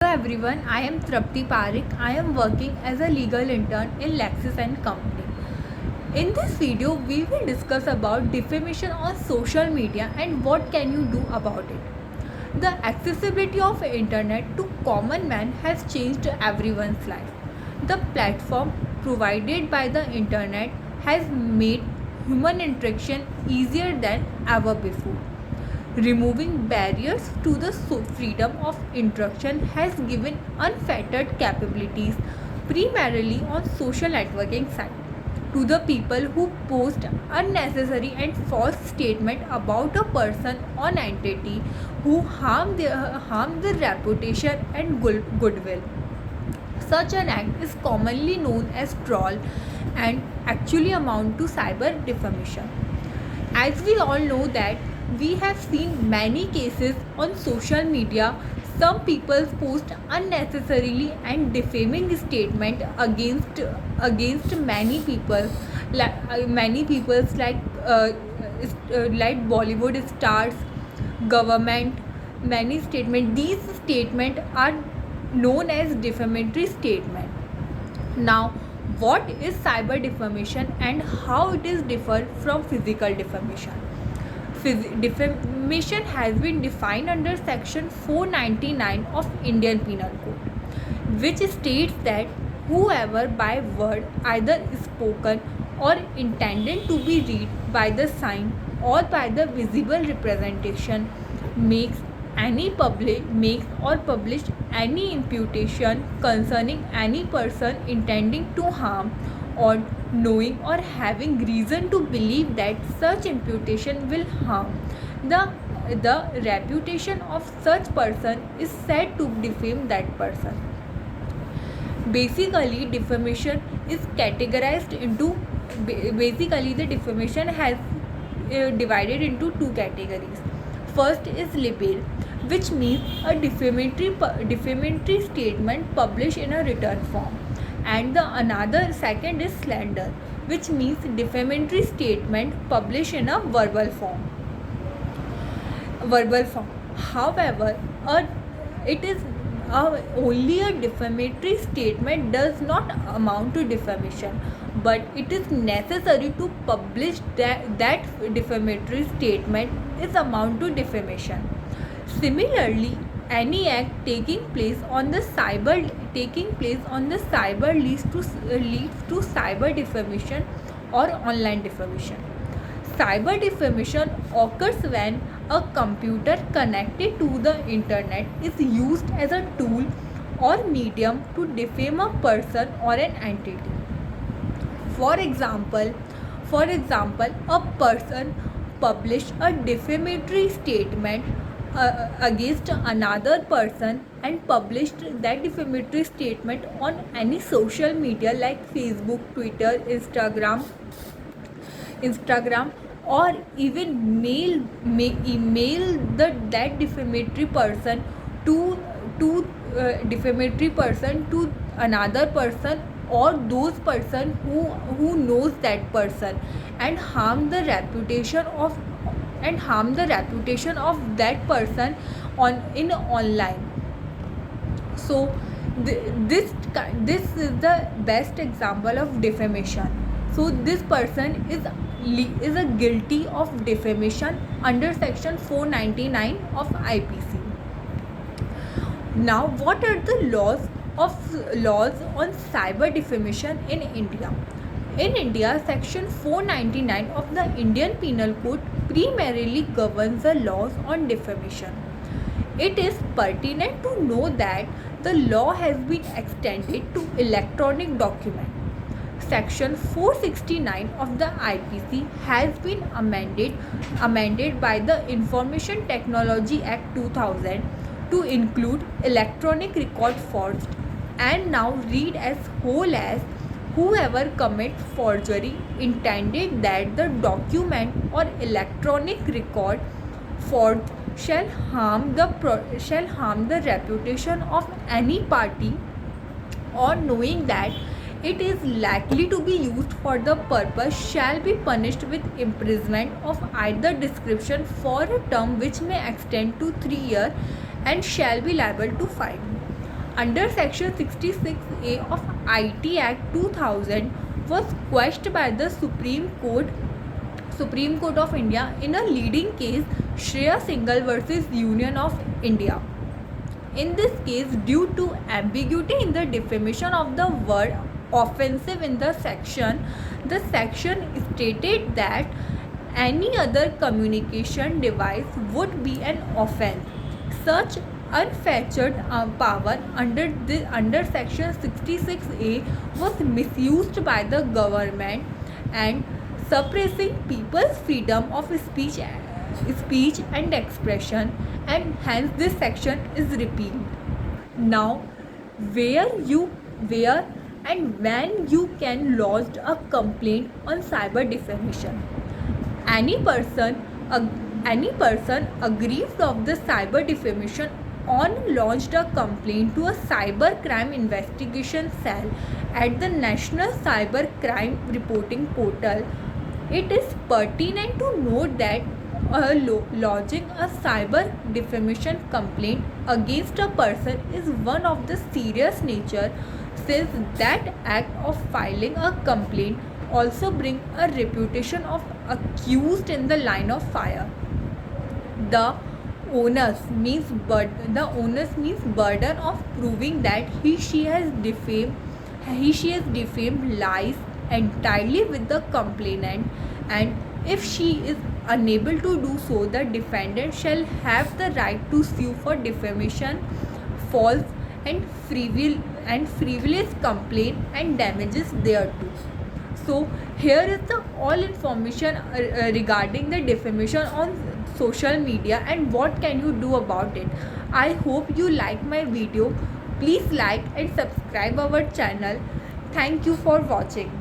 everyone, I am Trapti Parik. I am working as a legal intern in Lexis and Company. In this video, we will discuss about defamation on social media and what can you do about it. The accessibility of internet to common man has changed everyone's life. The platform provided by the internet has made human interaction easier than ever before. Removing barriers to the freedom of interaction has given unfettered capabilities, primarily on social networking sites, to the people who post unnecessary and false statements about a person or entity who harm their reputation and goodwill. Such an act is commonly known as troll and actually amount to cyber defamation. As we all know that we have seen many cases on social media. Some people post unnecessarily and defaming statement against many people, many people's like Bollywood stars, government. Many statement. These statements are known as defamatory statement. Now, what is cyber defamation and how it is different from physical defamation? Defamation has been defined under section 499 of Indian Penal Code, which states that whoever by word, either spoken or intended to be read by the sign or by the visible representation, makes or publish any imputation concerning any person intending to harm, or knowing or having reason to believe that such imputation will harm the reputation of such person, is said to defame that person. Basically, defamation is categorized into the defamation has divided into two categories. First is libel, which means a defamatory statement published in a written form, and the another second is slander, which means defamatory statement published in a verbal form. However, it is only a defamatory statement does not amount to defamation, but it is necessary to publish that defamatory statement is amount to defamation. Similarly, any act taking place on the cyber leads to cyber defamation or online defamation. Cyber defamation occurs when a computer connected to the internet is used as a tool or medium to defame a person or an entity. For example, a person published a defamatory statement against another person and published that defamatory statement on any social media like Facebook, Twitter, Instagram, or even email that defamatory person to another person or those person who knows that person, and harm the reputation of that person in online. So this is the best example of defamation. So this person is a guilty of defamation under section 499 of IPC. Now, what are the laws on cyber defamation in India? In India, section 499 of the Indian Penal Code primarily governs the laws on defamation. It is pertinent to know that the law has been extended to electronic documents. Section 469 of the IPC has been amended by the Information Technology Act 2000 to include electronic record forged, and now read as whole as whoever commits forgery intended that the document or electronic record forged shall harm the reputation of any party, or knowing that it is likely to be used for the purpose, shall be punished with imprisonment of either description for a term which may extend to 3 years and shall be liable to fine. under section 66A of IT Act 2000 was quashed by the Supreme Court of India in a leading case, Shreya Singhal versus Union of India. In this case, due to ambiguity in the definition of the word offensive in the section stated that any other communication device would be an offense. Such unfettered power under section 66A was misused by the government and suppressing people's freedom of speech and expression, and hence this section is repealed. Now, where and when you can lodge a complaint on cyber defamation. Any person aggrieved of the cyber defamation launched a complaint to a cyber crime investigation cell at the National Cyber Crime Reporting Portal. It is pertinent to note that lodging a cyber defamation complaint against a person is one of the serious nature, since that act of filing a complaint also bring a reputation of accused in the line of fire. The onus means burden of proving that she has defamed lies entirely with the complainant, and if she is unable to do so, the defendant shall have the right to sue for defamation, false and frivolous complaint and damages thereto. So here is the all information regarding the defamation on social media and what can you do about it. I hope you like my video. Please like and subscribe our channel. Thank you for watching.